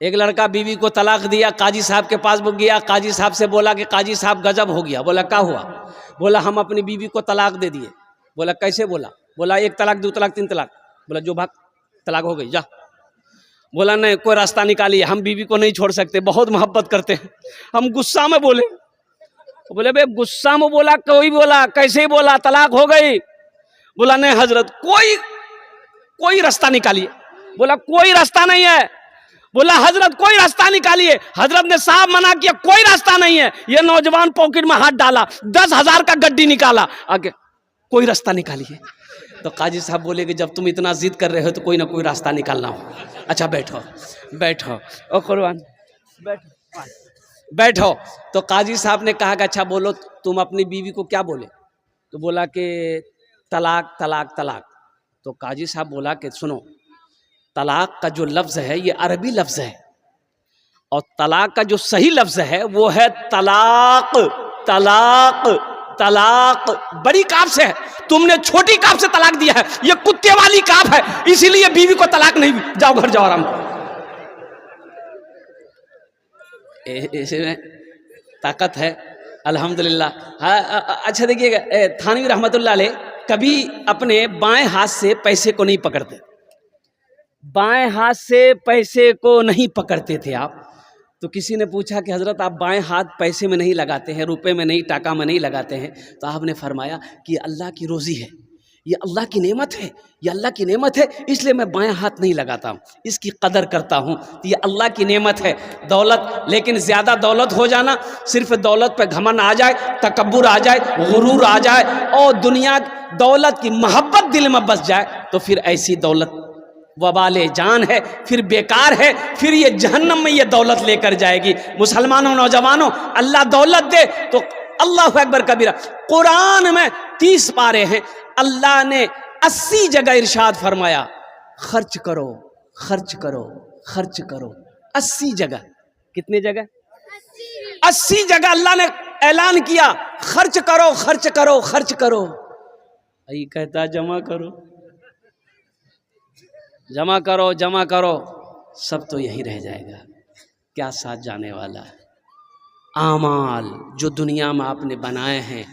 ایک لڑکا بیوی کو طلاق دیا، قاضی صاحب کے پاس گیا، قاضی صاحب سے بولا کہ قاضی صاحب غضب ہو گیا۔ بولا کیا ہوا؟ بولا ہم اپنی بیوی کو طلاق دے دیے۔ بولا کیسے؟ بولا 1 طلاق 2 طلاق 3 طلاق۔ بولا جو بھاگ، طلاق ہو گئی، جا۔ بولا نہیں، کوئی راستہ نکالیے، ہم بیوی کو نہیں چھوڑ سکتے، بہت محبت کرتے ہیں۔ ہم غصہ میں بولے۔ بولے بے غصہ میں بولا؟ کوئی بولا کیسے بولا طلاق ہو گئی؟ بولا نہیں حضرت، کوئی راستہ نکالیے۔ بولا کوئی راستہ نہیں ہے۔ بولا حضرت کوئی راستہ نکالیے۔ حضرت نے صاحب منع کیا، کوئی راستہ نہیں ہے۔ یہ نوجوان پاکٹ میں ہاتھ ڈالا، 10,000 کا گڈی نکالا، آگے کوئی راستہ نکالیے۔ تو قاضی صاحب بولے کہ جب تم اتنا ضد کر رہے ہو تو کوئی نہ کوئی راستہ نکالنا ہو۔ اچھا بیٹھو او قربان، بیٹھو۔ تو قاضی صاحب نے کہا کہ اچھا بولو تم اپنی بیوی کو کیا بولے؟ تو بولا کہ طلاق طلاق طلاق۔ تو قاضی صاحب بولا کہ سنو، طلاق کا جو لفظ ہے یہ عربی لفظ ہے، اور طلاق کا جو صحیح لفظ ہے وہ ہے طلاق۔ طلاق طلاق بڑی کاف سے ہے، تم نے چھوٹی کاف سے طلاق دیا ہے، یہ کتے والی کاف ہے، اسی لیے بیوی کو طلاق نہیں ہوئی۔ جاؤ گھر جاؤ آرام کرو۔ اس میں طاقت ہے الحمدللہ۔ اچھا دیکھیے گا، تھانوی رحمۃ اللہ علیہ کبھی اپنے بائیں ہاتھ سے پیسے کو نہیں پکڑتے، بائیں ہاتھ سے پیسے کو نہیں پکڑتے تھے آپ۔ تو کسی نے پوچھا کہ حضرت آپ بائیں ہاتھ پیسے میں نہیں لگاتے ہیں، روپے میں نہیں، ٹاکا میں نہیں لگاتے ہیں؟ تو آپ نے فرمایا کہ یہ اللہ کی روزی ہے، یہ اللہ کی نعمت ہے، یہ اللہ کی نعمت ہے، اس لیے میں بائیں ہاتھ نہیں لگاتا ہوں، اس کی قدر کرتا ہوں۔ یہ اللہ کی نعمت ہے دولت، لیکن زیادہ دولت ہو جانا، صرف دولت پہ گھمنڈ آ جائے، تکبر آ جائے، غرور آ جائے، اور دنیا دولت کی محبت دل میں بس جائے، تو پھر ایسی دولت وبال جان ہے، پھر بیکار ہے، پھر یہ جہنم میں یہ دولت لے کر جائے گی۔ مسلمانوں، نوجوانوں، اللہ دولت دے تو اللہ اکبر کبیرہ۔ قرآن میں 30 پارے ہیں، اللہ نے 80 جگہ ارشاد فرمایا خرچ کرو خرچ کرو خرچ کرو۔ 80 جگہ، کتنے جگہ؟ 80 جگہ اللہ نے اعلان کیا خرچ کرو خرچ کرو خرچ کرو۔ ای کہتا جمع کرو جمع کرو جمع کرو، سب تو یہی رہ جائے گا، کیا ساتھ جانے والا ہے؟ اعمال جو دنیا میں آپ نے بنائے ہیں،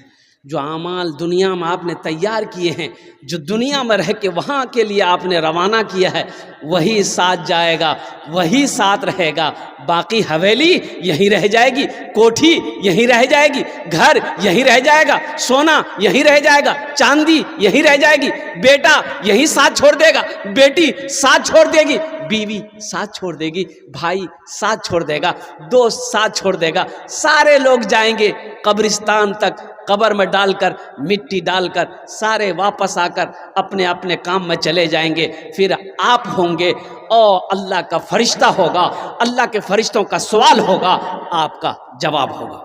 جو اعمال دنیا میں آپ نے تیار کیے ہیں، جو دنیا میں رہ کے وہاں کے لیے آپ نے روانہ کیا ہے، وہی ساتھ جائے گا، وہی ساتھ رہے گا۔ باقی حویلی یہیں رہ جائے گی، کوٹھی یہیں رہ جائے گی، گھر یہیں رہ جائے گا، سونا یہیں رہ جائے گا، چاندی یہیں رہ جائے گی، بیٹا یہیں ساتھ چھوڑ دے گا، بیٹی ساتھ چھوڑ دے گی، بیوی ساتھ چھوڑ دے گی، بھائی ساتھ چھوڑ دے گا، دوست ساتھ چھوڑ دے گا، سارے لوگ جائیں گے قبرستان تک، قبر میں ڈال کر، مٹی ڈال کر، سارے واپس آ کر اپنے اپنے کام میں چلے جائیں گے۔ پھر آپ ہوں گے اور اللہ کا فرشتہ ہوگا، اللہ کے فرشتوں کا سوال ہوگا، آپ کا جواب ہوگا۔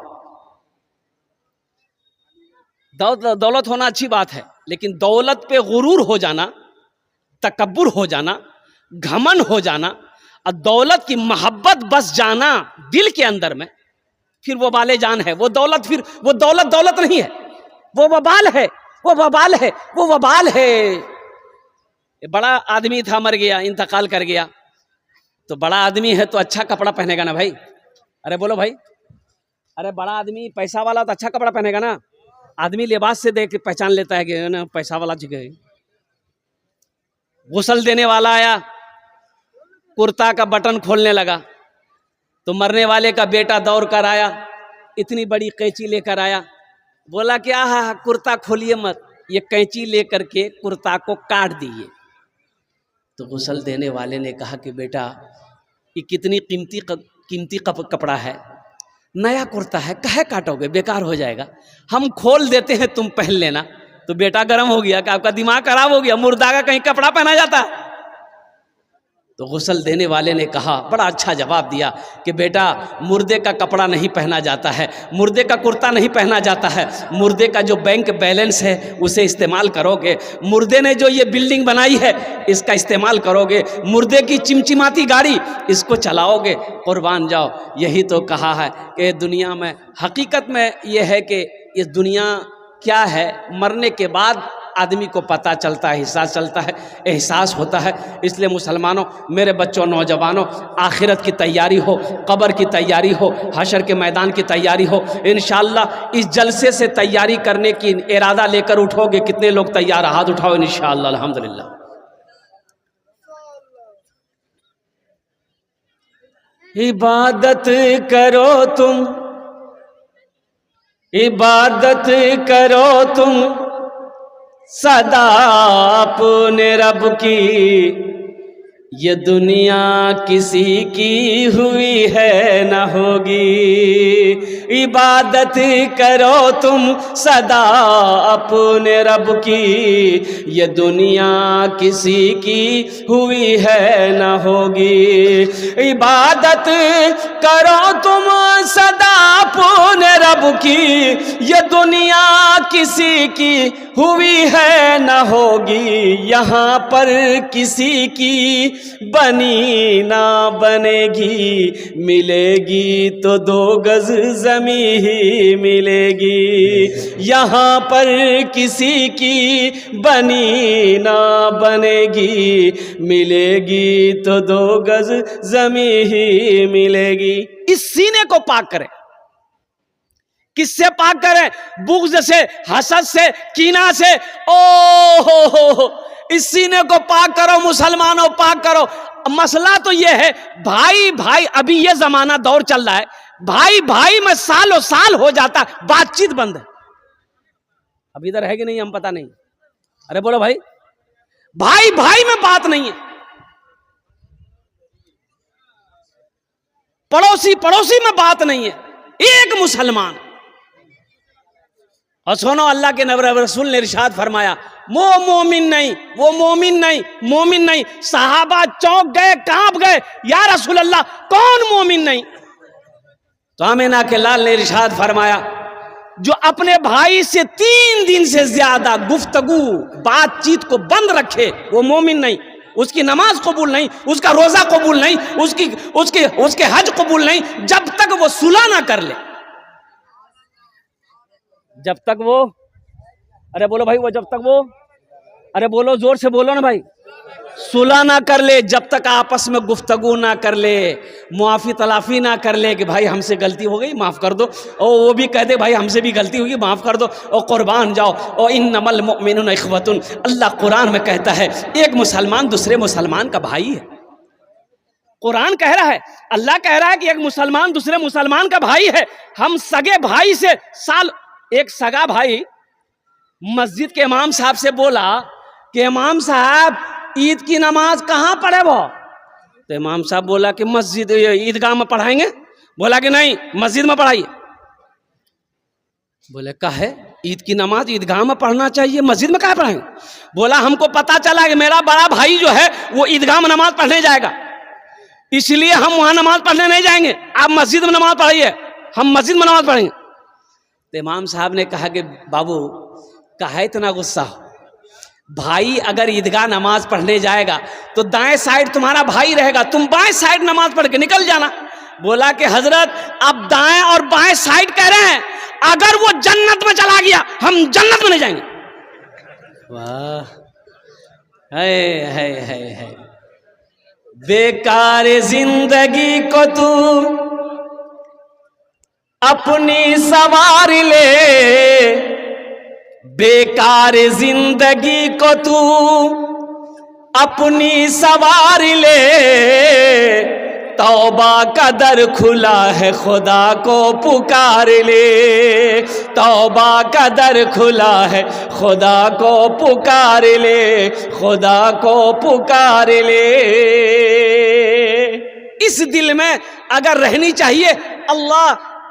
دولت ہونا اچھی بات ہے، لیکن دولت پہ غرور ہو جانا، تکبر ہو جانا، گھمن ہو جانا، اور دولت کی محبت بس جانا دل کے اندر میں، پھر وہ وبال جان ہے۔ وہ دولت، پھر وہ دولت دولت نہیں ہے، وہ وبال ہے، وہ وبال ہے، وہ وبال ہے۔ بڑا آدمی تھا، مر گیا، انتقال کر گیا، تو بڑا آدمی ہے تو اچھا کپڑا پہنے گا نا بھائی، ارے بولو بھائی، ارے بڑا آدمی پیسہ والا تو اچھا کپڑا پہنے گا نا۔ آدمی لباس سے دیکھ کے پہچان لیتا ہے کہ پیسہ والا جگہ۔ غسل دینے والا آیا، کرتا کا بٹن کھولنے لگا، تو مرنے والے کا بیٹا دوڑ کر آیا، اتنی بڑی قینچی لے کر آیا، بولا کہ آہا کرتا کھولیے مت، یہ قینچی لے کر کے کرتا کو کاٹ دیے۔ تو غسل دینے والے نے کہا کہ بیٹا یہ کتنی قیمتی کپڑا ہے، نیا کرتا ہے، کہے کاٹو گے، بیکار ہو جائے گا، ہم کھول دیتے ہیں، تم پہن لینا۔ تو بیٹا گرم ہو گیا کہ آپ کا دماغ خراب ہو گیا، مردہ کا کہیں کپڑا پہنا جاتا ہے؟ تو غسل دینے والے نے کہا، بڑا اچھا جواب دیا کہ بیٹا مردے کا کپڑا نہیں پہنا جاتا ہے، مردے کا کرتا نہیں پہنا جاتا ہے، مردے کا جو بینک بیلنس ہے اسے استعمال کرو گے، مردے نے جو یہ بلڈنگ بنائی ہے اس کا استعمال کرو گے، مردے کی چمچماتی گاڑی اس کو چلاؤ گے، قربان جاؤ۔ یہی تو کہا ہے کہ دنیا میں حقیقت میں یہ ہے کہ یہ دنیا کیا ہے، مرنے کے بعد آدمی کو پتہ چلتا ہے، احساس چلتا ہے، احساس ہوتا ہے۔ اس لیے مسلمانوں، میرے بچوں، نوجوانوں، آخرت کی تیاری ہو، قبر کی تیاری ہو، حشر کے میدان کی تیاری ہو۔ انشاءاللہ اس جلسے سے تیاری کرنے کی ارادہ لے کر اٹھو گے، کتنے لوگ تیار؟ ہاتھ اٹھاؤ انشاءاللہ۔ الحمدللہ۔ عبادت کرو تم، عبادت کرو تم سدا اپنے رب کی، یہ دنیا کسی کی ہوئی ہے نہ ہوگی۔ عبادت کرو تم سدا اپنے رب کی، یہ دنیا کسی کی ہوئی ہے نہ ہوگی۔ عبادت کرو تم سدا اپنے رب کی، یہ دنیا کسی کی ہوئی ہے نہ ہوگی۔ یہاں پر کسی کی بنی نہ بنے گی، ملے گی تو 2 گز زمین ہی ملے گی۔ یہاں پر کسی کی بنی نہ بنے گی، ملے گی تو 2 گز زمین ہی ملے گی۔ اس سینے کو پاک کریں۔ کس سے پاک کریں؟ بغض سے، حسد سے، کینہ سے۔ اس سینے کو پاک کرو مسلمانوں، پاک کرو۔ مسئلہ تو یہ ہے، بھائی بھائی، ابھی یہ زمانہ دور چل رہا ہے، بھائی بھائی میں سالوں سال ہو جاتا، بات چیت بند ہے۔ اب ادھر ہے کہ نہیں ہم پتہ نہیں۔ ارے بولو بھائی، بھائی بھائی میں بات نہیں ہے، پڑوسی پڑوسی میں بات نہیں ہے، ایک مسلمان۔ اور سنو، اللہ کے نبی رسول نے ارشاد فرمایا، وہ مومن نہیں، وہ مومن نہیں، مومن نہیں۔ صحابہ چونک گئے، کانپ گئے، یا رسول اللہ کون مومن نہیں؟ تو آمینہ کے لال نے ارشاد فرمایا، جو اپنے بھائی سے 3 دن سے زیادہ گفتگو بات چیت کو بند رکھے وہ مومن نہیں۔ اس کی نماز قبول نہیں، اس کا روزہ قبول نہیں، اس کے حج قبول نہیں، جب تک وہ صلح نہ کر لے۔ جب تک وہ، ارے بولو بھائی، وہ جب تک وہ، ارے بولو زور سے بولو نا بھائی، صلح نہ کر لے، جب تک آپس میں گفتگو نہ کر لے، معافی تلافی نہ کر لے کہ بھائی ہم سے غلطی ہو گئی معاف کر دو، اور وہ بھی کہہ دے بھائی ہم سے بھی غلطی ہوگی معاف کر دو، اور قربان جاؤ۔ اور انما المؤمنون اخوۃ، اللہ قرآن میں کہتا ہے ایک مسلمان دوسرے مسلمان کا بھائی ہے۔ قرآن کہہ رہا ہے، اللہ کہہ رہا ہے کہ ایک مسلمان دوسرے مسلمان کا بھائی ہے۔ ہم سگے بھائی سے ایک سگا بھائی مسجد کے امام صاحب سے بولا کہ امام صاحب عید کی نماز کہاں پڑھے وہ؟ تو امام صاحب بولا کہ مسجد عیدگاہ میں پڑھائیں گے؟ بولا کہ نہیں، مسجد میں پڑھائیے۔ بولے کہا ہے عید کی نماز عیدگاہ میں پڑھنا چاہیے، مسجد میں کہاں پڑھائیں گے؟ بولا ہم کو پتا چلا کہ میرا بڑا بھائی جو ہے وہ عیدگاہ میں نماز پڑھنے جائے گا، اس لیے ہم وہاں نماز پڑھنے نہیں جائیں گے، آپ مسجد میں نماز پڑھائیے، ہم مسجد میں نماز پڑھیں گے۔ تو امام صاحب نے کہا کہ بابو کہا اتنا غصہ ہو، بھائی اگر عیدگاہ نماز پڑھنے جائے گا تو دائیں سائڈ تمہارا بھائی رہے گا، تم بائیں سائڈ نماز پڑھ کے نکل جانا۔ بولا کہ حضرت اب دائیں اور بائیں سائڈ کہہ رہے ہیں، اگر وہ جنت میں چلا گیا ہم جنت میں نہیں جائیں گے۔ واہ، ہے بیکار زندگی کو تو اپنی سوار لے، بیکار زندگی کو تو اپنی سوار لے، توبہ کا در کھلا ہے خدا کو پکار لے، توبہ کا در کھلا ہے خدا کو پکار لے، خدا کو پکار لے۔ اس دل میں اگر رہنی چاہیے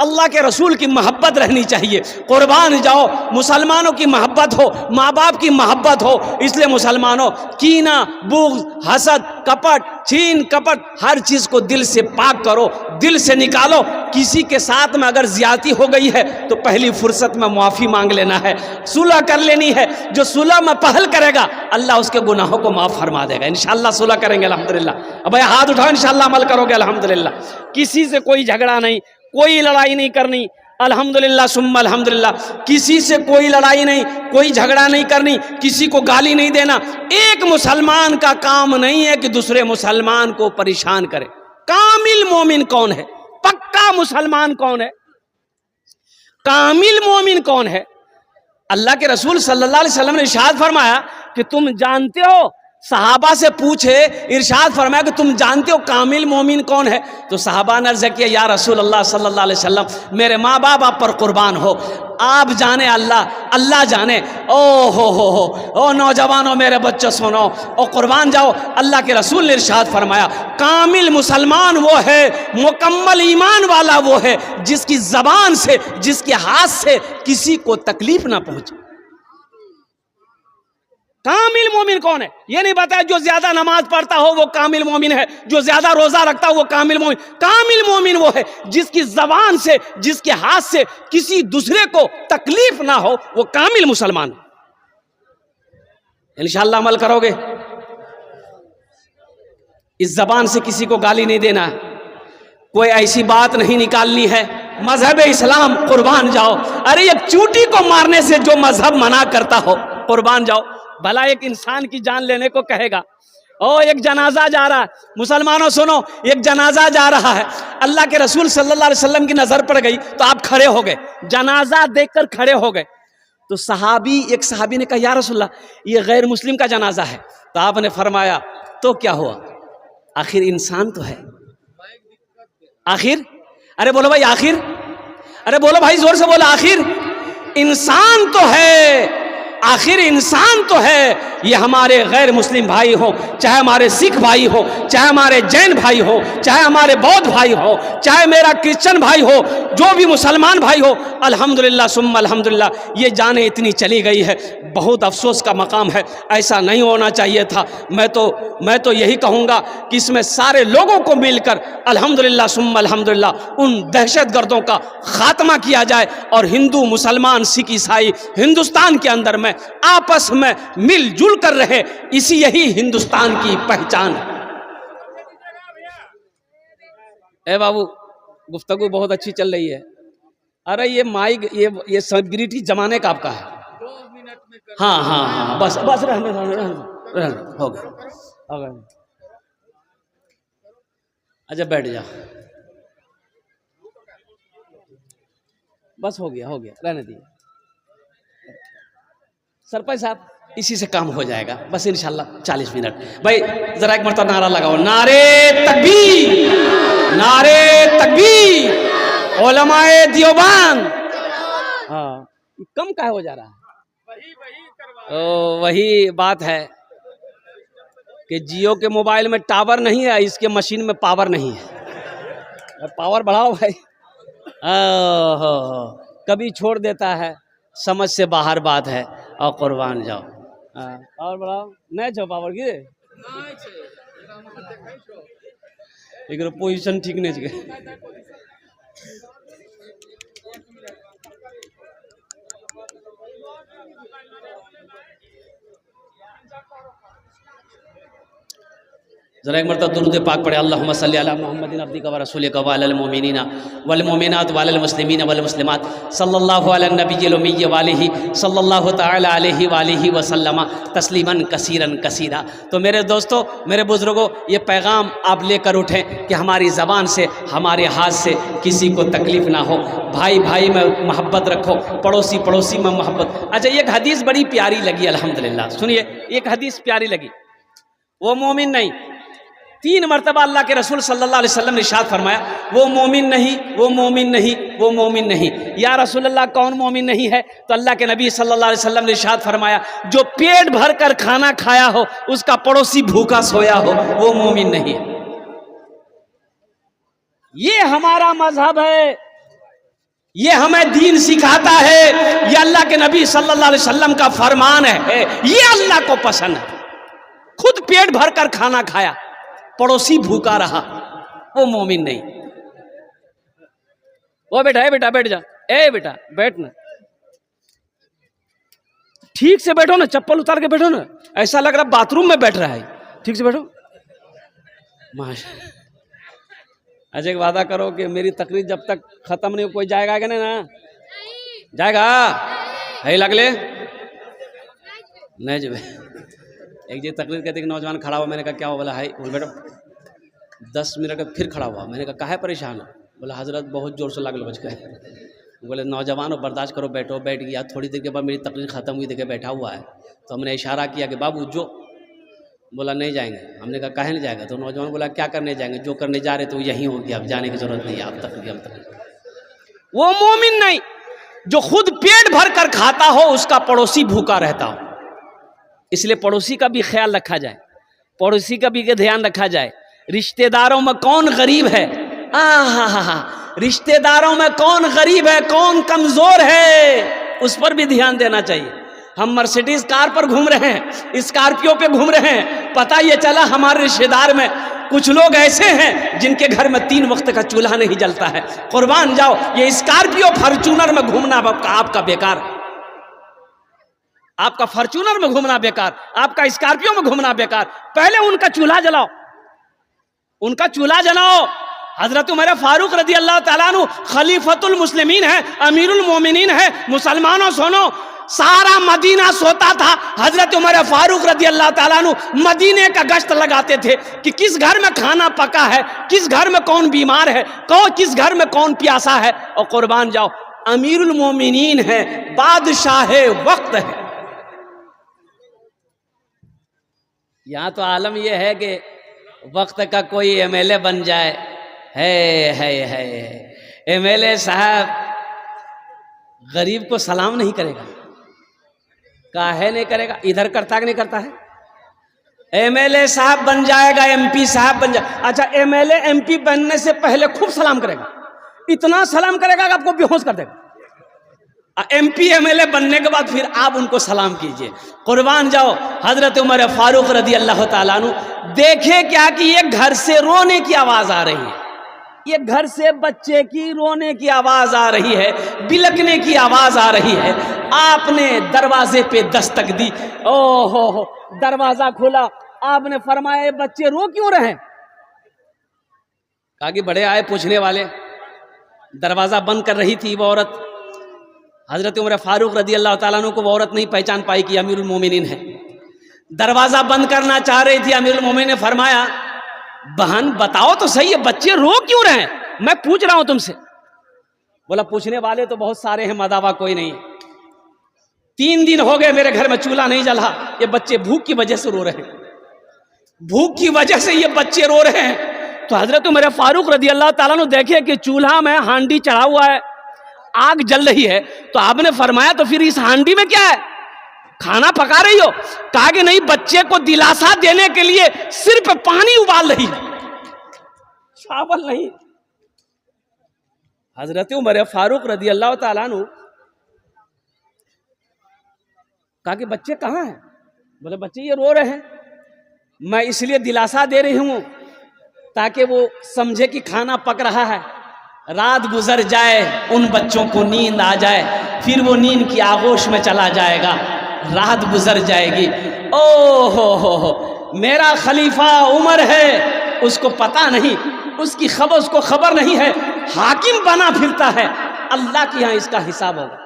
اللہ کے رسول کی محبت رہنی چاہیے، قربان جاؤ مسلمانوں کی محبت ہو، ماں باپ کی محبت ہو۔ اس لیے مسلمانوں کینہ، بغض، حسد، کپٹ، چھین کپٹ، ہر چیز کو دل سے پاک کرو، دل سے نکالو۔ کسی کے ساتھ میں اگر زیادتی ہو گئی ہے تو پہلی فرصت میں معافی مانگ لینا ہے، صلح کر لینی ہے۔ جو صلح میں پہل کرے گا اللہ اس کے گناہوں کو معاف فرما دے گا، انشاءاللہ صلح کریں گے الحمدللہ۔ اب ہاتھ اٹھاؤ، انشاءاللہ عمل کرو گے الحمدللہ۔ کسی سے کوئی جھگڑا نہیں، کوئی لڑائی نہیں کرنی، الحمدللہ ثم الحمدللہ. کسی سے کوئی لڑائی نہیں, کوئی جھگڑا نہیں کرنی, کسی کو گالی نہیں دینا. ایک مسلمان کا کام نہیں ہے کہ دوسرے مسلمان کو پریشان کرے. کامل مومن کون ہے؟ پکا مسلمان کون ہے؟ کامل مومن کون ہے؟ اللہ کے رسول صلی اللہ علیہ وسلم نے ارشاد فرمایا کہ تم جانتے ہو, صحابہ سے پوچھے, ارشاد فرمایا کہ تم جانتے ہو کامل مومن کون ہے؟ تو صحابہ نے عرض کیا یا رسول اللہ صلی اللہ علیہ وسلم میرے ماں باپ آپ پر قربان ہو, آپ جانے, اللہ جانے. او نوجوانوں میرے بچے سنو, او قربان جاؤ. اللہ کے رسول نے ارشاد فرمایا کامل مسلمان وہ ہے, مکمل ایمان والا وہ ہے جس کی زبان سے, جس کے ہاتھ سے کسی کو تکلیف نہ پہنچے. کامل مومن کون ہے؟ یہ نہیں بتایا جو زیادہ نماز پڑھتا ہو وہ کامل مومن ہے, جو زیادہ روزہ رکھتا ہو وہ کامل مومن. کامل مومن وہ ہے جس کی زبان سے, جس کے ہاتھ سے کسی دوسرے کو تکلیف نہ ہو, وہ کامل مسلمان. انشاءاللہ عمل کرو گے. اس زبان سے کسی کو گالی نہیں دینا, کوئی ایسی بات نہیں نکالنی ہے. مذہب اسلام قربان جاؤ. ارے ایک چوٹی کو مارنے سے جو مذہب منع کرتا ہو قربان جاؤ. بھلا ایک انسان کی جان لینے کو کہے گا. او ایک جنازہ جا رہا ہے, مسلمانوں سنو, ایک جنازہ جا رہا ہے. اللہ کے رسول صلی اللہ علیہ وسلم کی نظر پڑ گئی تو آپ کھڑے ہو گئے, جنازہ دیکھ کر کھڑے ہو گئے. تو ایک صحابی نے کہا یا رسول اللہ یہ غیر مسلم کا جنازہ ہے. تو آپ نے فرمایا تو کیا ہوا, آخر انسان تو ہے. آخر, ارے بولو بھائی آخر, ارے بولو بھائی زور سے بولو, آخر انسان تو ہے, آخر انسان تو ہے. یہ ہمارے غیر مسلم بھائی ہو, چاہے ہمارے سکھ بھائی ہو, چاہے ہمارے جین بھائی ہو, چاہے ہمارے بودھ بھائی ہو, چاہے میرا کرسچن بھائی ہو, جو بھی مسلمان بھائی ہو, الحمدللہ ثم الحمدللہ. یہ جانیں اتنی چلی گئی ہے, بہت افسوس کا مقام ہے. ایسا نہیں ہونا چاہیے تھا. میں تو یہی کہوں گا کہ اس میں سارے لوگوں کو مل کر الحمدللہ ثم الحمدللہ ان دہشت گردوں کا خاتمہ کیا جائے, اور ہندو مسلمان سکھ عیسائی ہندوستان کے اندر میں آپس میں مل جل کر رہے. یہی ہندوستان کی پہچان ہے. اے بابو گفتگو بہت اچھی چل رہی ہے. ارے یہ مائک یہ سیلیبریٹی زمانے کا آپ کا ہے. ہاں بس رہنے ہو گیا. اچھا بیٹھ جا, بس ہو گیا رہنے دیجیے. سرپنچ صاحب اسی سے کام ہو جائے گا بس انشاءاللہ 40 منٹ. بھائی ذرا ایک مرتبہ نعرہ لگاؤ, نعرے تکبیر, نعرے تکبیر, علماء دیوبند. ہاں کم کا ہو جا رہا ہے. وہی بات ہے کہ جیو کے موبائل میں ٹاور نہیں ہے, اس کے مشین میں پاور نہیں ہے. پاور بڑھاؤ بھائی. کبھی چھوڑ دیتا ہے, سمجھ سے باہر بات ہے. اور قربان جاؤ اور بڑھاؤ نہیں چھو پاور کی ایک پوزیشن ٹھیک نہیں چکے. ذرا ایک مرتبہ درود پاک پڑھے. اللہم صلی علی محمد عبدک و رسولک وعلی المؤمنین والمؤمنات وعلی المسلمین والمسلمات صلی اللہ علی النبی الامی وآلہ صلی اللہ تعالی علیہ وآلہ وسلم تسلیما کثیرا کثیرا. تو میرے دوستو, میرے بزرگوں, یہ پیغام آپ لے کر اٹھیں کہ ہماری زبان سے, ہمارے ہاتھ سے کسی کو تکلیف نہ ہو. بھائی بھائی میں محبت رکھو, پڑوسی پڑوسی میں محبت. اچھا ایک حدیث بڑی پیاری لگی الحمدللہ, سنیے ایک حدیث پیاری لگی. وہ مومن نہیں, 3 مرتبہ اللہ کے رسول صلی اللہ علیہ وسلم نے ارشاد فرمایا وہ مومن نہیں, وہ مومن نہیں, وہ مومن نہیں. یا رسول اللہ کون مومن نہیں ہے؟ تو اللہ کے نبی صلی اللہ علیہ وسلم نے ارشاد فرمایا جو پیٹ بھر کر کھانا کھایا ہو, اس کا پڑوسی بھوکا سویا ہو, وہ مومن نہیں ہے. یہ ہمارا مذہب ہے, یہ ہمیں دین سکھاتا ہے, یہ اللہ کے نبی صلی اللہ علیہ وسلم کا فرمان ہے, یہ اللہ کو پسند ہے. خود پیٹ بھر کر کھانا کھایا, پڑوسی بھوکا رہا, وہ مومن نہیں. وہ بیٹا اے بیٹا بیٹھ جا, اے بیٹا بیٹھنا, ٹھیک سے بیٹھو نا, چپل اتار کے بیٹھو نا, ایسا لگ رہا باتھ روم میں بیٹھ رہا ہے. ٹھیک سے بیٹھو. اچھا ایک وعدہ کرو کہ میری تقریر جب تک ختم نہیں ہو کوئی جائے گا کہ نہیں نا جائے گا ہے لگلے نہیں جو ایک جی تقریر کہتے کہ نوجوان کھڑا ہوا میں نے کہا کیا ہوا بولا ہے بیٹا 10 منٹ پھر کھڑا ہوا میں نے کہا کاہے پریشان ہو بولا حضرت بہت زور سے لگل بچ گئے بولے نوجوانوں برداشت کرو بیٹھو بیٹھ گیا تھوڑی دیر کے بعد میری تقریر ختم ہوئی دیکھے بیٹھا ہوا ہے تو ہم نے اشارہ کیا کہ بابو جو بولا نہیں جائیں گے ہم نے کہا کاہے نہیں جائے گا تو نوجوان بولا کیا کرنے جائیں گے جو کرنے جا رہے تو یہیں ہوگی اب جانے کی ضرورت نہیں ہے آپ تقریر ہم تقریر وہ مومن نہیں جو خود پیٹ بھر کر کھاتا ہو اس کا پڑوسی بھوکا رہتا ہو اس لیے پڑوسی کا بھی خیال رکھا جائے پڑوسی کا بھی دھیان رکھا جائے رشتہ داروں میں کون غریب ہے رشتہ داروں میں کون غریب ہے کون کمزور ہے اس پر بھی دھیان دینا چاہیے ہم مرسیڈیز کار پر گھوم رہے ہیں اسکارپیو پہ گھوم رہے ہیں پتہ یہ چلا ہمارے رشتہ دار میں کچھ لوگ ایسے ہیں جن کے گھر میں 3 وقت کا چولہا نہیں جلتا ہے قربان جاؤ یہ اسکارپیو فارچونر میں گھومنا آپ کا بیکار آپ کا فارچونر میں گھومنا بیکار آپ کا اسکارپیو میں گھومنا بیکار پہلے ان کا چولہا جلاؤ ان کا چولہا جلاؤ حضرت عمر فاروق رضی اللہ تعالیٰ عنہ خلیفۃ المسلمین ہے امیر المومنین ہے مسلمانوں سنو سارا مدینہ سوتا تھا حضرت عمر فاروق رضی اللہ تعالیٰ عنہ مدینے کا گشت لگاتے تھے کہ کس گھر میں کھانا پکا ہے کس گھر میں کون بیمار ہے کس گھر میں کون پیاسا ہے اور قربان جاؤ امیر المومنین ہے بادشاہ وقت ہے یہاں تو عالم یہ ہے کہ وقت کا کوئی ایم ایل اے بن جائے ہے ایم ایل اے صاحب غریب کو سلام نہیں کرے گا کاہے نہیں کرے گا ادھر کرتا کہ نہیں کرتا ہے ایم ایل اے صاحب بن جائے گا ایم پی صاحب بن جائے اچھا M L A M P بننے سے پہلے خوب سلام کرے گا اتنا سلام کرے گا کہ آپ کو بے ہوش کر دے گا M P M L A بننے کے بعد پھر آپ ان کو سلام کیجئے قربان جاؤ حضرت عمر فاروق رضی اللہ تعالیٰ عنہ دیکھے کیا کہ یہ گھر سے رونے کی آواز آ رہی ہے یہ گھر سے بچے کی رونے کی آواز آ رہی ہے بلکنے کی آواز آ رہی ہے آپ نے دروازے پہ دستک دی ہو دروازہ کھولا آپ نے فرمایا یہ بچے رو کیوں رہے کہا کہ بڑے آئے پوچھنے والے دروازہ بند کر رہی تھی وہ عورت حضرت عمر فاروق رضی اللہ تعالیٰ عنہ کو وہ عورت نہیں پہچان پائی کہ امیر المومنین ہے دروازہ بند کرنا چاہ رہی تھی امیر المومنین نے فرمایا بہن بتاؤ تو صحیح ہے بچے رو کیوں رہے میں پوچھ رہا ہوں تم سے بولا پوچھنے والے تو بہت سارے ہیں مداوا کوئی نہیں 3 دن ہو گئے میرے گھر میں چولہا نہیں جلا یہ بچے بھوک کی وجہ سے رو رہے ہیں بھوک کی وجہ سے یہ بچے رو رہے ہیں تو حضرت عمر فاروق رضی اللہ تعالیٰ نے دیکھے کہ چولہا میں ہانڈی چڑھا ہوا ہے آگ جل رہی ہے تو آپ نے فرمایا تو پھر اس ہانڈی میں کیا ہے کھانا پکا رہی ہو کہا کہ نہیں بچے کو دلاسا دینے کے لیے صرف پانی ابال رہی ہے چاول نہیں حضرت عمر فاروق رضی اللہ تعالیٰ عنہ کہا کہ بچے کہاں ہیں بولے بچے یہ رو رہے ہیں میں اس لیے دلاسا دے رہی ہوں تاکہ وہ سمجھے کہ کھانا پک رہا ہے رات گزر جائے ان بچوں کو نیند آ جائے پھر وہ نیند کی آغوش میں چلا جائے گا رات گزر جائے گی ہو میرا خلیفہ عمر ہے اس کو پتہ نہیں اس کو خبر نہیں ہے حاکم بنا پھرتا ہے اللہ کے یہاں اس کا حساب ہوگا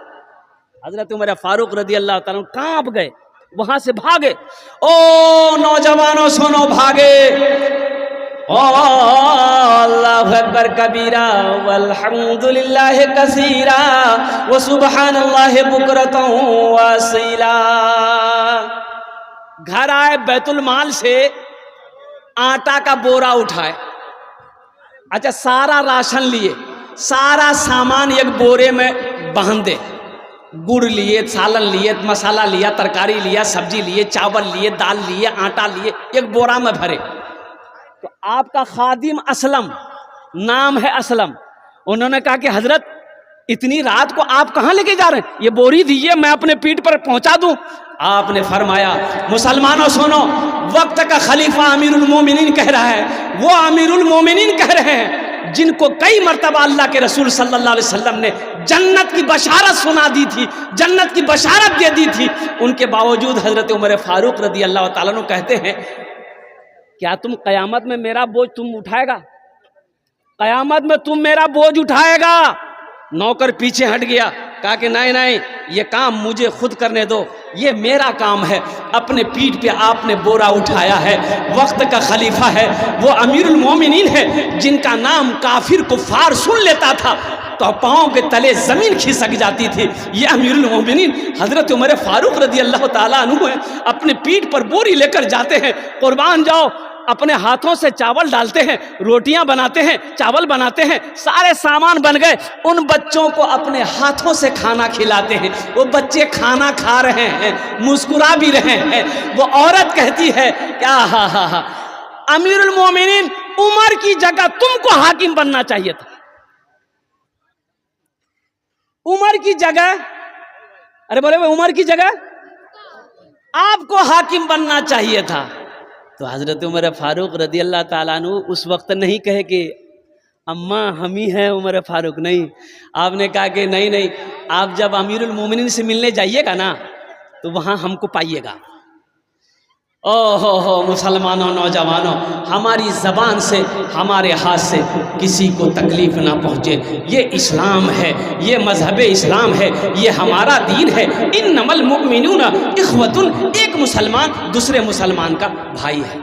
حضرت عمر فاروق رضی اللہ تعالیٰ کانپ گئے وہاں سے بھاگے نوجوانوں سنو بھاگے اللہ اکبر کبیرہ والحمد للہ کثیرہ وسبحان اللہ بکرۃ واصیلا گھر آئے بیت المال سے آٹا کا بورا اٹھائے اچھا سارا راشن لیے سارا سامان ایک بورے میں باندھے گڑ لیے سالن لیے مسالہ لیا ترکاری لیا سبزی لیے چاول لیے دال لیے آٹا لیے ایک بورا میں بھرے تو آپ کا خادم اسلم نام ہے اسلم انہوں نے کہا کہ حضرت اتنی رات کو آپ کہاں لے کے جا رہے ہیں یہ بوری دیجیے میں اپنے پیٹ پر پہنچا دوں آپ نے فرمایا مسلمانوں سنو وقت کا خلیفہ امیر المومنین کہہ رہا ہے وہ امیر المومنین کہہ رہے ہیں جن کو کئی مرتبہ اللہ کے رسول صلی اللہ علیہ وسلم نے جنت کی بشارت سنا دی تھی جنت کی بشارت دے دی تھی ان کے باوجود حضرت عمر فاروق رضی اللہ تعالیٰ عنہ کہتے ہیں کیا تم قیامت میں میرا بوجھ تم اٹھائے گا قیامت میں تم میرا بوجھ اٹھائے گا. نوکر پیچھے ہٹ گیا, کہا کہ نہیں نہیں, یہ کام مجھے خود کرنے دو, یہ میرا کام ہے. اپنے پیٹھ پہ آپ نے بورا اٹھایا ہے. وقت کا خلیفہ ہے, وہ امیر المومنین ہے, جن کا نام کافر کفار سن لیتا تھا تو پاؤں کے تلے زمین کھسک جاتی تھی. یہ امیر المومنین حضرت عمر فاروق رضی اللہ تعالیٰ عنہ ہیں, اپنے پیٹھ پر بوری لے کر جاتے ہیں, قربان جاؤ, اپنے ہاتھوں سے چاول ڈالتے ہیں, روٹیاں بناتے ہیں, چاول بناتے ہیں, سارے سامان بن گئے. ان بچوں کو اپنے ہاتھوں سے کھانا کھلاتے ہیں. وہ بچے کھانا کھا رہے ہیں, مسکرا بھی رہے ہیں. وہ عورت کہتی ہے کیا ہاں امیر المومنین, عمر کی جگہ تم کو حاکم بننا چاہیے تھا. عمر کی جگہ, ارے بولے عمر کی جگہ آپ کو حاکم بننا چاہیے تھا. تو حضرت عمر فاروق رضی اللہ تعالیٰ عنہ اس وقت نہیں کہے کہ اماں ہم ہی ہیں عمر فاروق, نہیں. آپ نے کہا کہ نہیں نہیں, آپ جب امیر المومنین سے ملنے جائیے گا نا تو وہاں ہم کو پائیے گا. او ہو مسلمانوں, نوجوانوں, ہماری زبان سے, ہمارے ہاتھ سے کسی کو تکلیف نہ پہنچے. یہ اسلام ہے, یہ مذہب اسلام ہے, یہ ہمارا دین ہے. انما المؤمنون اخوۃ, ایک مسلمان دوسرے مسلمان کا بھائی ہے.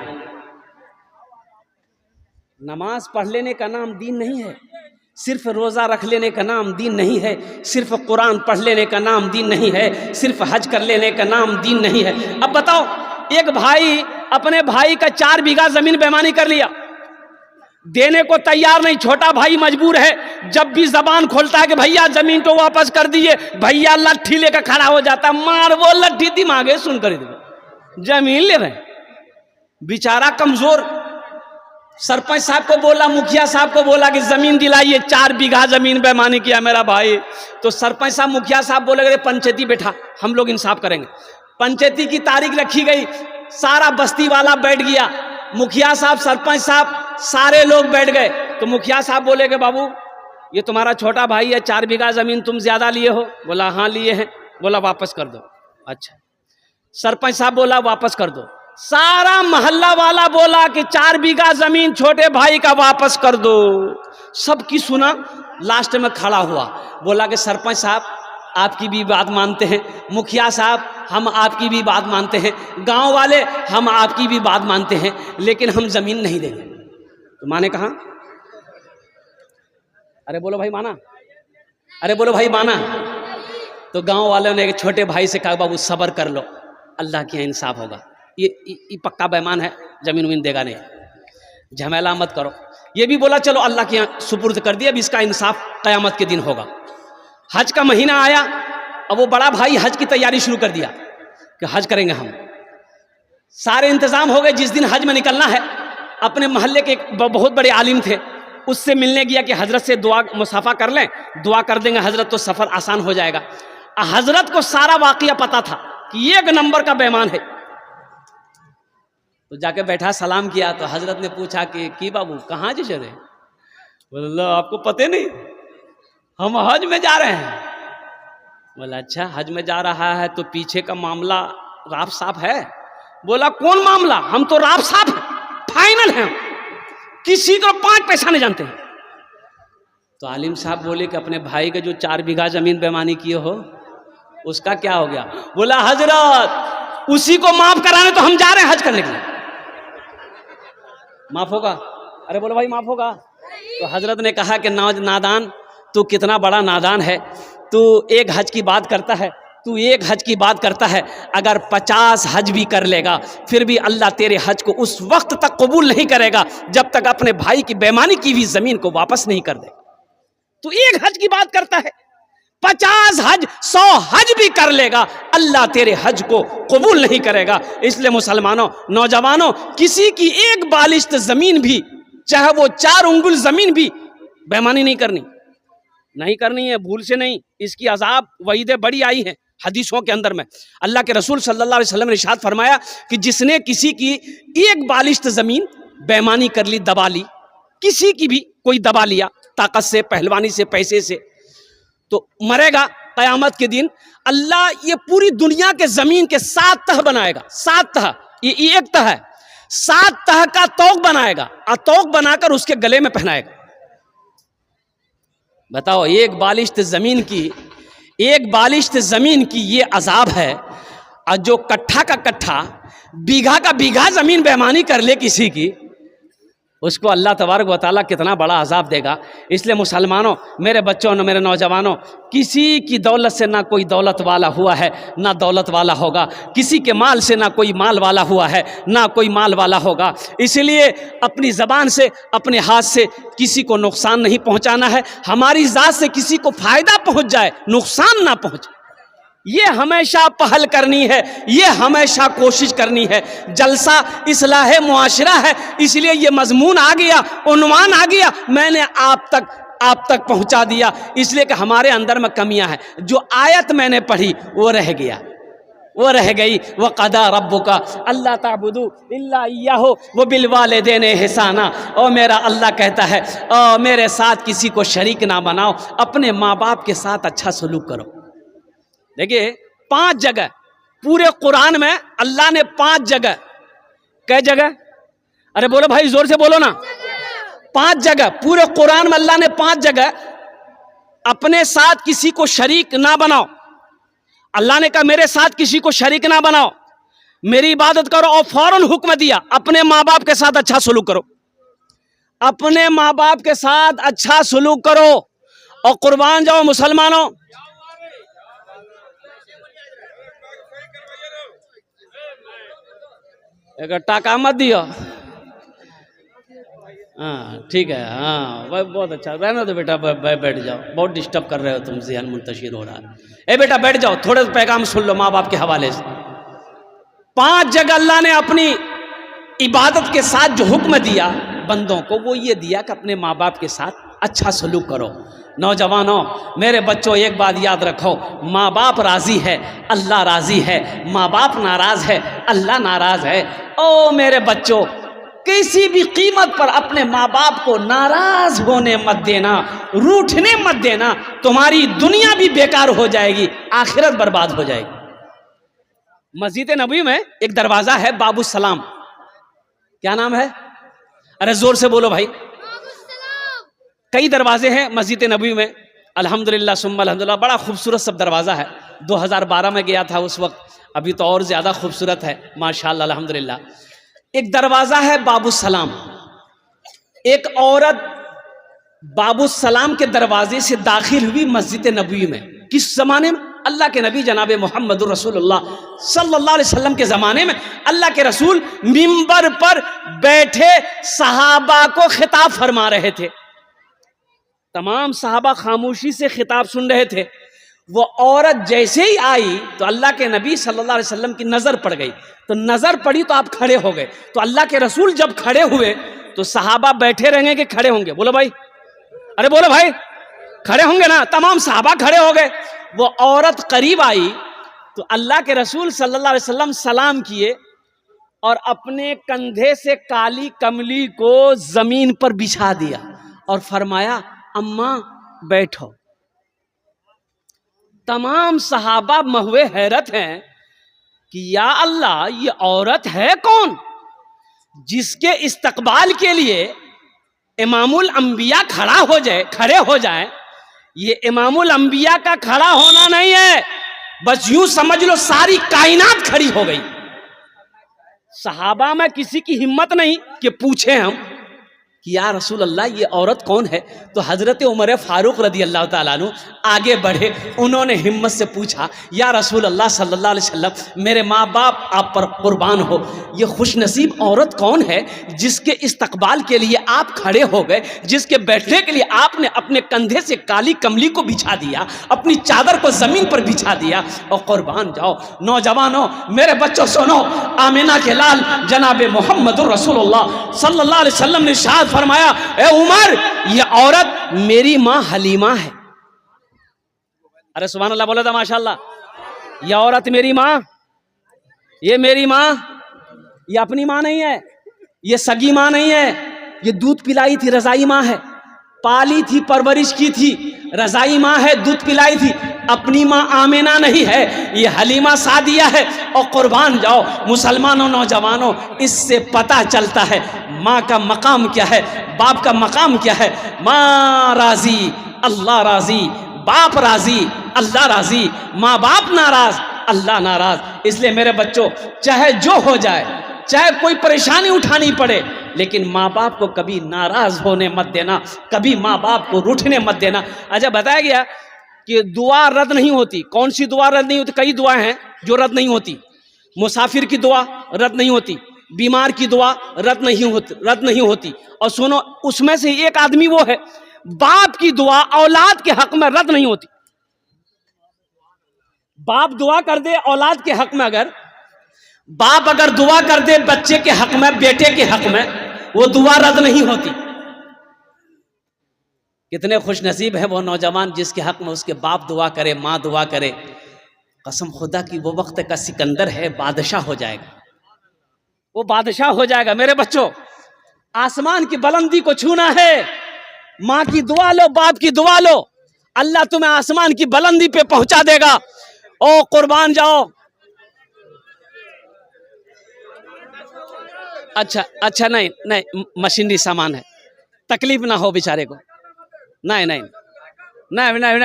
نماز پڑھ لینے کا نام دین نہیں ہے, صرف روزہ رکھ لینے کا نام دین نہیں ہے, صرف قرآن پڑھ لینے کا نام دین نہیں ہے, صرف حج کر لینے کا نام دین نہیں ہے. اب بتاؤ, ایک بھائی اپنے بھائی کا 4 بیگھہ زمین بیمانی کر لیا, دینے کو تیار نہیں, چھوٹا بھائی مجبور ہے, جب بھی زبان کھولتا ہے کہ بھیا زمین تو واپس کر دیے, بھیا لٹھی لے کر کھڑا ہو جاتا ہے, مار وہ لٹھی دماغے سن کر زمین لے رہے. بیچارہ کمزور, سرپنچ صاحب کو بولا, مکھیا صاحب کو بولا کہ زمین دلائیے, 4 بیگھہ زمین بیمانی کیا میرا بھائی. تو سرپنچ صاحب, مکھیا صاحب بولے گئے پنچیتی بیٹھا, ہم لوگ انصاف کریں گے. پنچیتی کی تاریخ رکھی گئی, سارا بستی والا بیٹھ گیا, مکھیا صاحب, سرپنچ صاحب, سارے لوگ بیٹھ گئے. تو مکھیا صاحب بولے کہ بابو یہ تمہارا چھوٹا بھائی ہے, 4 بیگھہ زمین تم زیادہ لیے ہو. بولا ہاں لیے ہیں. بولا واپس کر دو. اچھا. سرپنچ صاحب بولا واپس کر دو. سارا محلہ والا بولا کہ 4 بیگھہ زمین چھوٹے بھائی کا واپس کر دو. سب کی سنا, لاسٹ میں کھڑا ہوا, بولا کہ سرپنچ صاحب آپ کی بھی بات مانتے ہیں, مکھیا صاحب ہم آپ کی بھی بات مانتے ہیں, گاؤں والے ہم آپ کی بھی بات مانتے ہیں, لیکن ہم زمین نہیں دیں گے. تو ماں نے کہا, ارے بولو بھائی مانا, ارے بولو بھائی مانا. تو گاؤں والوں نے ایک چھوٹے بھائی سے کہا بابو صبر کر لو, اللہ کے یہاں انصاف ہوگا, یہ پکا بیمان ہے, زمین ومین دے گا نہیں, جھمیلا مت کرو. یہ بھی بولا چلو اللہ کے یہاں سپرد کر دیا, اب اس کا انصاف قیامت کے دن ہوگا. حج کا مہینہ آیا, اب وہ بڑا بھائی حج کی تیاری شروع کر دیا کہ حج کریں گے ہم. سارے انتظام ہو گئے, جس دن حج میں نکلنا ہے, اپنے محلے کے ایک بہت بڑے عالم تھے, اس سے ملنے گیا کہ حضرت سے دعا مصافحہ کر لیں, دعا کر دیں گے حضرت تو سفر آسان ہو جائے گا. حضرت کو سارا واقعہ پتا تھا کہ یہ 1 نمبر کا بیمان ہے. تو جا کے بیٹھا, سلام کیا, تو حضرت نے پوچھا کہ کی بابو کہاں جا رہے ہیں؟ بولا اللہ آپ کو پتہ نہیں, ہم حج میں جا رہے ہیں. بولا اچھا حج میں جا رہا ہے تو پیچھے کا معاملہ راف صاف ہے. بولا کون معاملہ, ہم تو راف صاف ہیں, فائنل ہیں, کسی کو 5 پیسہ نہیں جانتے ہیں. تو عالم صاحب بولے کہ اپنے بھائی کے جو 4 بیگھہ زمین بیمانی کیے ہو اس کا کیا ہو گیا؟ بولا حضرت اسی کو معاف کرانے تو ہم جا رہے ہیں حج کرنے کے لیے. معاف ہوگا؟ ارے بولو بھائی معاف ہوگا؟ تو حضرت نے کہا کہ نادان, تو کتنا بڑا نادان ہے, تو ایک حج کی بات کرتا ہے, تو ایک حج کی بات کرتا ہے, اگر 50 حج بھی کر لے گا پھر بھی اللہ تیرے حج کو اس وقت تک قبول نہیں کرے گا جب تک اپنے بھائی کی بیمانی کی ہوئی زمین کو واپس نہیں کر دے. تو ایک حج کی بات کرتا ہے, 50 حج 100 حج بھی کر لے گا اللہ تیرے حج کو قبول نہیں کرے گا. اس لیے مسلمانوں, نوجوانوں, کسی کی ایک بالشت زمین بھی, چاہے وہ 4 انگل زمین بھی, بیمانی نہیں کرنی ہے, بھول سے نہیں. اس کی عذاب وعیدیں بڑی آئی ہیں حدیثوں کے اندر میں. اللہ کے رسول صلی اللہ علیہ وسلم نے ارشاد فرمایا کہ جس نے کسی کی ایک بالشت زمین بیمانی کر لی, دبا لی, کسی کی بھی کوئی دبا لیا طاقت سے, پہلوانی سے, پیسے سے, تو مرے گا قیامت کے دن. اللہ یہ پوری دنیا کے زمین کے 7 تہ بنائے گا, 7 تہ, یہ ایک تہ ہے, 7 تہ کا توق بنائے گا, اور توق بنا کر اس کے گلے میں پہنائے گا. بتاؤ ایک بالشت زمین کی یہ عذاب ہے، اور جو کٹھا کا کٹھا بیگھا کا بیگھا زمین بےمانی کر لے کسی کی، اس کو اللہ تبارک و تعالیٰ کتنا بڑا عذاب دے گا۔ اس لیے مسلمانوں، میرے بچوں میرے نوجوانوں، کسی کی دولت سے نہ کوئی دولت والا ہوا ہے نہ دولت والا ہوگا، کسی کے مال سے نہ کوئی مال والا ہوا ہے نہ کوئی مال والا ہوگا۔ اس لیے اپنی زبان سے اپنے ہاتھ سے کسی کو نقصان نہیں پہنچانا ہے، ہماری ذات سے کسی کو فائدہ پہنچ جائے نقصان نہ پہنچے، یہ ہمیشہ پہل کرنی ہے، یہ ہمیشہ کوشش کرنی ہے۔ جلسہ اصلاح معاشرہ ہے، اس لیے یہ مضمون آ گیا، عنوان آ گیا، میں نے آپ تک پہنچا دیا، اس لیے کہ ہمارے اندر میں کمیاں ہیں۔ جو آیت میں نے پڑھی وہ رہ گیا، وہ رہ گئی۔ وَقَضَىٰ رَبُّكَ أَلَّا تَعْبُدُوا إِلَّا إِيَّاهُ وَبِالْوَالِدَيْنِ إِحْسَانًا، او میرا اللہ کہتا ہے او میرے ساتھ کسی کو شریک نہ بناؤ، اپنے ماں باپ کے ساتھ اچھا سلوک کرو۔ دیکھیے 5 جگہ پورے قرآن میں اللہ نے 5 جگہ، کئی جگہ؟ ارے بولو بھائی زور سے بولو نا، 5 جگہ پورے قرآن میں اللہ نے 5 جگہ اپنے ساتھ کسی کو شریک نہ بناؤ۔ اللہ نے کہا میرے ساتھ کسی کو شریک نہ بناؤ، میری عبادت کرو، اور فوراً حکم دیا اپنے ماں باپ کے ساتھ اچھا سلوک کرو، اپنے ماں باپ کے ساتھ اچھا سلوک کرو۔ اور قربان جاؤ مسلمانوں، ایک ٹاکا مت دیو، ہاں ٹھیک ہے، ہاں بہت اچھا، رہنا تو بیٹا، بیٹھ جاؤ، بہت ڈسٹرب کر رہے ہو تم، ذہن منتشر ہو رہا ہے۔ اے بیٹا بیٹھ جاؤ، تھوڑے پیغام سن لو ماں باپ کے حوالے سے۔ 5 جگہ اللہ نے اپنی عبادت کے ساتھ جو حکم دیا بندوں کو، وہ یہ دیا کہ اپنے ماں باپ کے ساتھ اچھا سلوک کرو۔ نوجوانوں میرے بچوں، ایک بات یاد رکھو، ماں باپ راضی ہے اللہ راضی ہے، ماں باپ ناراض ہے اللہ ناراض ہے۔ او میرے بچوں، کسی بھی قیمت پر اپنے ماں باپ کو ناراض ہونے مت دینا، روٹھنے مت دینا، تمہاری دنیا بھی بیکار ہو جائے گی، آخرت برباد ہو جائے گی۔ مسجد نبوی میں ایک دروازہ ہے باب السلام، کیا نام ہے؟ ارے زور سے بولو بھائی۔ کئی دروازے ہیں مسجد نبوی میں، الحمدللہ ثم الحمدللہ، بڑا خوبصورت سب دروازہ ہے۔ 2012 میں گیا تھا اس وقت، ابھی تو اور زیادہ خوبصورت ہے ماشاءاللہ الحمدللہ۔ ایک دروازہ ہے باب السلام، ایک عورت باب السلام کے دروازے سے داخل ہوئی مسجد نبوی میں، کس زمانے میں؟ اللہ کے نبی جناب محمد رسول اللہ صلی اللہ علیہ وسلم کے زمانے میں۔ اللہ کے رسول منبر پر بیٹھے صحابہ کو خطاب فرما رہے تھے، تمام صحابہ خاموشی سے خطاب سن رہے تھے۔ وہ عورت جیسے ہی آئی تو اللہ کے نبی صلی اللہ علیہ وسلم کی نظر پڑ گئی، تو نظر پڑی تو آپ کھڑے ہو گئے۔ تو اللہ کے رسول جب کھڑے ہوئے تو صحابہ بیٹھے رہیں گے کہ کھڑے ہوں گے؟ بولو بھائی، ارے بولو بھائی، کھڑے ہوں گے نا؟ تمام صحابہ کھڑے ہو گئے۔ وہ عورت قریب آئی تو اللہ کے رسول صلی اللہ علیہ وسلم سلام کیے اور اپنے کندھے سے کالی کملی کو زمین پر بچھا دیا اور فرمایا اماں بیٹھو۔ تمام صحابہ مہوے حیرت ہیں کہ یا اللہ، یہ عورت ہے کون جس کے استقبال کے لیے امام الانبیاء کھڑے ہو جائیں؟ یہ امام الانبیاء کا کھڑا ہونا نہیں ہے، بس یوں سمجھ لو ساری کائنات کھڑی ہو گئی۔ صحابہ میں کسی کی ہمت نہیں کہ پوچھیں ہم کہ یا رسول اللہ یہ عورت کون ہے؟ تو حضرت عمر فاروق رضی اللہ تعالیٰ عنہ آگے بڑھے، انہوں نے ہمت سے پوچھا یا رسول اللہ صلی اللہ علیہ وسلم، میرے ماں باپ آپ پر قربان ہو، یہ خوش نصیب عورت کون ہے جس کے استقبال کے لیے آپ کھڑے ہو گئے، جس کے بیٹھنے کے لیے آپ نے اپنے کندھے سے کالی کملی کو بچھا دیا، اپنی چادر کو زمین پر بچھا دیا؟ اور قربان جاؤ نوجوانوں، میرے بچوں سنو، آمینہ کے لال جناب محمد رسول اللہ صلی اللہ علیہ وسلم نے ارشاد فرمایا، اے عمر، یہ عورت میری ماں حلیمہ ہے۔ ارے سبحان اللہ بولا تھا ماشاءاللہ۔ یہ عورت میری ماں، یہ میری ماں، یہ اپنی ماں نہیں ہے، یہ سگی ماں نہیں ہے، یہ دودھ پلائی تھی رضائی ماں ہے، پالی تھی پرورش کی تھی رضائی ماں ہے، دودھ پلائی تھی۔ اپنی ماں آمینہ نہیں ہے، یہ حلیمہ سعدیہ ہے۔ اور قربان جاؤ مسلمانوں، نوجوانوں، اس سے پتہ چلتا ہے ماں کا مقام کیا ہے، باپ کا مقام کیا ہے۔ ماں راضی اللہ راضی، باپ راضی اللہ راضی، ماں باپ ناراض اللہ ناراض۔ اس لیے میرے بچوں، چاہے جو ہو جائے، چاہے کوئی پریشانی اٹھانی پڑے، لیکن ماں باپ کو کبھی ناراض ہونے مت دینا، کبھی ماں باپ کو روٹھنے مت دینا۔ اچھا بتایا گیا کہ دعا رد نہیں ہوتی۔ کون سی دعا رد نہیں ہوتی؟ کئی دعائیں ہیں جو رد نہیں ہوتی۔ مسافر کی دعا رد نہیں ہوتی، بیمار کی دعا رد نہیں ہوتی۔ اور سنو، اس میں سے ایک آدمی وہ ہے، باپ کی دعا اولاد کے حق میں رد نہیں ہوتی۔ باپ دعا کر دے اولاد کے حق میں، باپ اگر دعا کر دے بچے کے حق میں، بیٹے کے حق میں، وہ دعا رد نہیں ہوتی۔ کتنے خوش نصیب ہے وہ نوجوان جس کے حق میں اس کے باپ دعا کرے، ماں دعا کرے۔ قسم خدا کی وہ وقت کا سکندر ہے، بادشاہ ہو جائے گا، وہ بادشاہ ہو جائے گا۔ میرے بچوں، آسمان کی بلندی کو چھونا ہے، ماں کی دعا لو، باپ کی دعا لو، اللہ تمہیں آسمان کی بلندی پہ پہنچا دے گا۔ او قربان جاؤ۔ اچھا نہیں مشینری سامان ہے، تکلیف نہ ہو بیچارے کو۔ نہیں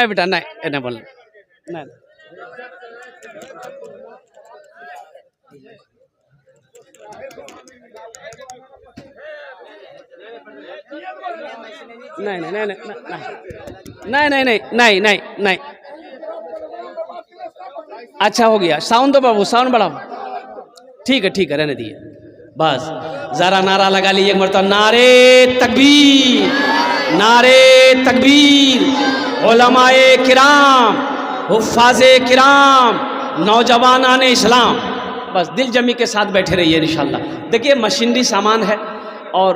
بیٹا، نہیں بولنا، نہیں۔ اچھا ہو گیا، ساؤنڈ دو بابو، ساؤنڈ بڑھاؤ۔ ٹھیک ہے، رہنے دیے۔ بس ذرا نعرہ لگا لیجیے ایک مرتبہ، نعرے تکبیر، نعرے تکبیر۔ علماء کرام، حفاظ کرام، نوجوانان اسلام، بس دل جمی کے ساتھ بیٹھے رہیے انشاءاللہ۔ دیکھیے مشینری سامان ہے اور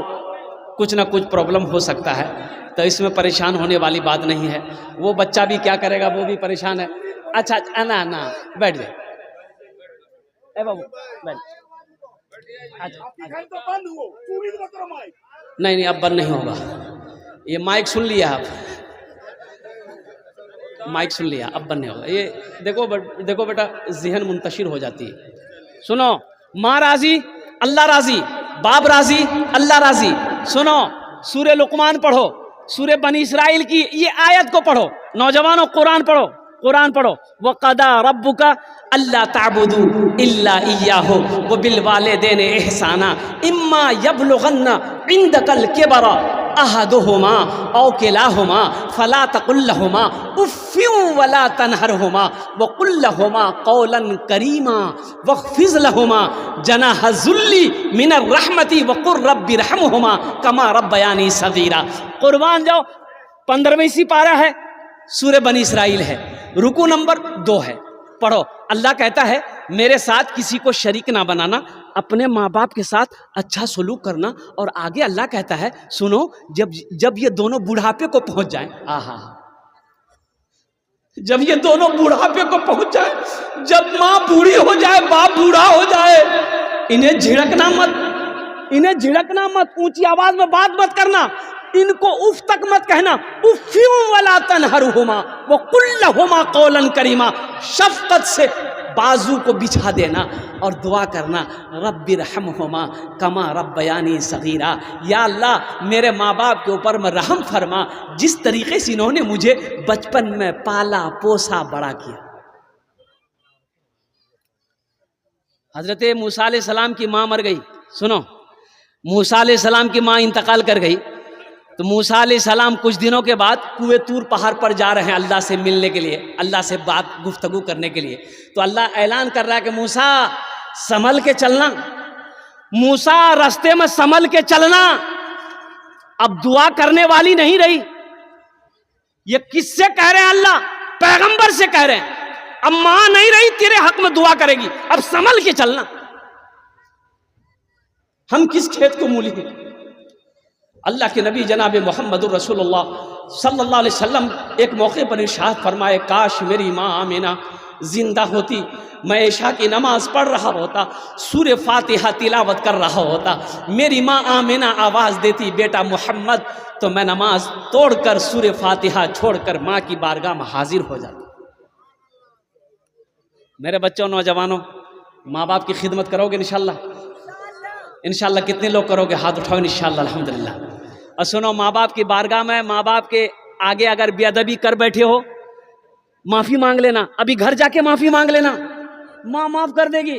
کچھ نہ کچھ پرابلم ہو سکتا ہے، تو اس میں پریشان ہونے والی بات نہیں ہے۔ وہ بچہ بھی کیا کرے گا، وہ بھی پریشان ہے۔ اچھا نا بیٹھ جائے، اے بابو بیٹھ۔ نہیں اب بند نہیں ہوگا، یہ مائک سن لیا، آپ مائک سن لیا، اب بند نہیں ہوگا۔ یہ دیکھو بیٹا، ذہن منتشر ہو جاتی ہے۔ سنو، ماں راضی اللہ راضی، باپ راضی اللہ راضی۔ سنو، سورہ لقمان پڑھو، سورہ بنی اسرائیل کی یہ آیت کو پڑھو، نوجوانوں قرآن پڑھو، قرآن پڑھو۔ وَقَضَىٰ رَبُّكَ أَلَّا تَعْبُدُوا إِلَّا إِيَّاهُ وَبِالْوَالِدَيْنِ إِحْسَانًا إِمَّا يَبْلُغَنَّ عِندَكَ الْكِبَرَ أَحَدُهُمَا أَوْ كِلَاهُمَا فَلَا تَقُل لَّهُمَا أُفٍّ وَلَا تَنْهَرْهُمَا وَقُل لَّهُمَا قَوْلًا كَرِيمًا وَاخْفِضْ لَهُمَا جَنَاحَ الذُّلِّ مِنَ الرَّحْمَةِ وَقُل رَّبِّ ارْحَمْهُمَا كَمَا رَبَّيَانِي صَغِيرًا۔ قربان جاؤ، 15ویں سپارہ ہے، سورہ بنی اسرائیل ہے، رکوع نمبر 2 ہے، پڑھو۔ اللہ کہتا ہے میرے ساتھ کسی کو شریک نہ بنانا، اپنے ماں باپ کے ساتھ اچھا سلوک کرنا۔ اور آگے اللہ کہتا ہے سنو، جب یہ دونوں بڑھاپے کو پہنچ جائیں، جب یہ دونوں بڑھاپے کو پہنچ جائیں، جب ماں بوڑھی ہو جائے، باپ بوڑھا ہو جائے، انہیں جھڑکنا مت، اونچی آواز میں بات مت کرنا، ان کو اف تک مت کہنا۔ افیوں ولا تنہرہما وقل لہما قولا کریما، شفقت سے بازو کو بچھا دینا اور دعا کرنا، رب ارحمہما کما ربیانی صغیرا، یا اللہ میرے ماں باپ کے اوپر میں رحم فرما، جس طریقے سے انہوں نے مجھے بچپن میں پالا پوسا بڑا کیا۔ حضرت موسیٰ علیہ السلام کی ماں مر گئی، سنو، موسیٰ علیہ السلام کی ماں انتقال کر گئی، تو موسیٰ علیہ السلام کچھ دنوں کے بعد کوہ طور پہاڑ پر جا رہے ہیں اللہ سے ملنے کے لیے، اللہ سے گفتگو کرنے کے لیے۔ تو اللہ اعلان کر رہا ہے کہ موسیٰ سنبھل کے چلنا، موسیٰ راستے میں سنبھل کے چلنا۔ اب دعا کرنے والی نہیں رہی، یہ کس سے کہہ رہے ہیں؟ اللہ پیغمبر سے کہہ رہے ہیں۔ اب ماں نہیں رہی تیرے حق میں دعا کرے گی، اب سنبھل کے چلنا۔ ہم کس کھیت کو مولی ہیں؟ اللہ کے نبی جناب محمد الرسول اللہ صلی اللہ علیہ وسلم ایک موقع پر ارشاد فرمائے، کاش میری ماں آمینہ زندہ ہوتی، میں عشاء کی نماز پڑھ رہا ہوتا، سورہ فاتحہ تلاوت کر رہا ہوتا، میری ماں آمینہ آواز دیتی بیٹا محمد، تو میں نماز توڑ کر سورہ فاتحہ چھوڑ کر ماں کی بارگاہ میں حاضر ہو جاتا۔ میرے بچوں نوجوانوں ماں باپ کی خدمت کرو گے انشاءاللہ؟ انشاءاللہ کتنے لوگ کرو گے؟ ہاتھ اٹھاؤ انشاءاللہ الحمدللہ۔ اور سنو، ماں باپ کی بارگاہ میں ماں باپ کے آگے اگر بے ادبی کر بیٹھے ہو معافی مانگ لینا، ابھی گھر جا کے معافی مانگ لینا، ماں معاف کر دے گی،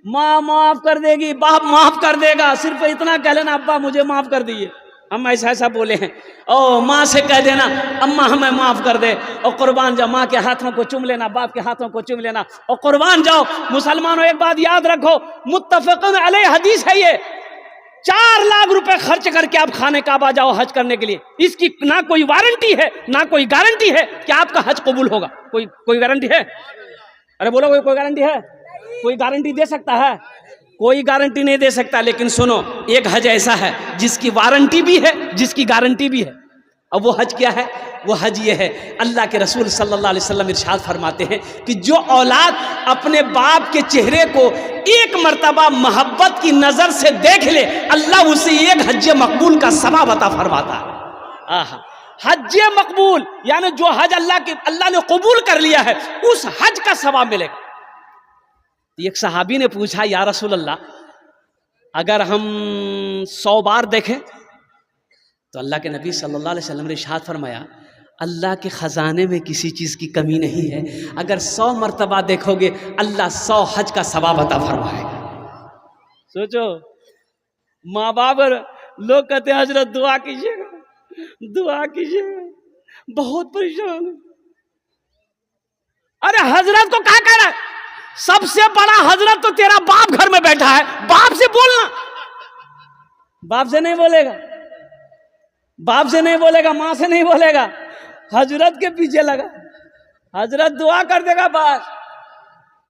ماں معاف کر دے گی، باپ معاف کر دے گا، صرف اتنا کہہ لینا ابا مجھے معاف کر دیجیے، ہم ایسا بولے ہیں۔ او ماں سے کہہ دینا اماں ہمیں معاف کر دے، اور قربان جاؤ، ماں کے ہاتھوں کو چوم لینا، باپ کے ہاتھوں کو چوم لینا، اور قربان جاؤ۔ مسلمانوں ایک بات یاد رکھو، متفقن علیہ حدیث ہے یہ، 4 لاکھ روپے خرچ کر کے آپ خانہ کعبہ جاؤ حج کرنے کے لیے، اس کی نہ کوئی وارنٹی ہے نہ کوئی گارنٹی ہے کہ آپ کا حج قبول ہوگا۔ کوئی گارنٹی ہے؟ ارے بولو، کوئی گارنٹی ہے؟ کوئی گارنٹی دے سکتا ہے؟ کوئی گارنٹی نہیں دے سکتا۔ لیکن سنو، ایک حج ایسا ہے جس کی وارنٹی بھی ہے، جس کی گارنٹی بھی ہے، اور وہ حج کیا ہے؟ وہ حج یہ ہے، اللہ کے رسول صلی اللہ علیہ وسلم ارشاد فرماتے ہیں کہ جو اولاد اپنے باپ کے چہرے کو ایک مرتبہ محبت کی نظر سے دیکھ لے، اللہ اسے ایک حج مقبول کا ثواب عطا فرماتا ہے۔ حج مقبول یعنی جو حج اللہ نے قبول کر لیا ہے، اس حج کا ثواب ملے گا۔ ایک صحابی نے پوچھا، یا رسول اللہ اگر ہم 100 بار دیکھیں؟ تو اللہ کے نبی صلی اللہ علیہ وسلم نے ارشاد فرمایا، اللہ کے خزانے میں کسی چیز کی کمی نہیں ہے، اگر 100 مرتبہ دیکھو گے اللہ 100 حج کا ثواب عطا فرمائے گا۔ سوچو، ماں باپ لوگ کہتے ہیں حضرت دعا کیجیے گا، دعا کیجیے گا، بہت پریشان ہے۔ ارے حضرت کو کیا کہہ رہا ہے؟ سب سے بڑا حضرت تو تیرا باپ گھر میں بیٹھا ہے، باپ سے بولنا۔ باپ سے نہیں بولے گا، باپ سے نہیں بولے گا، ماں سے نہیں بولے گا، حضرت کے پیچھے لگا، حضرت دعا کر دے گا، بس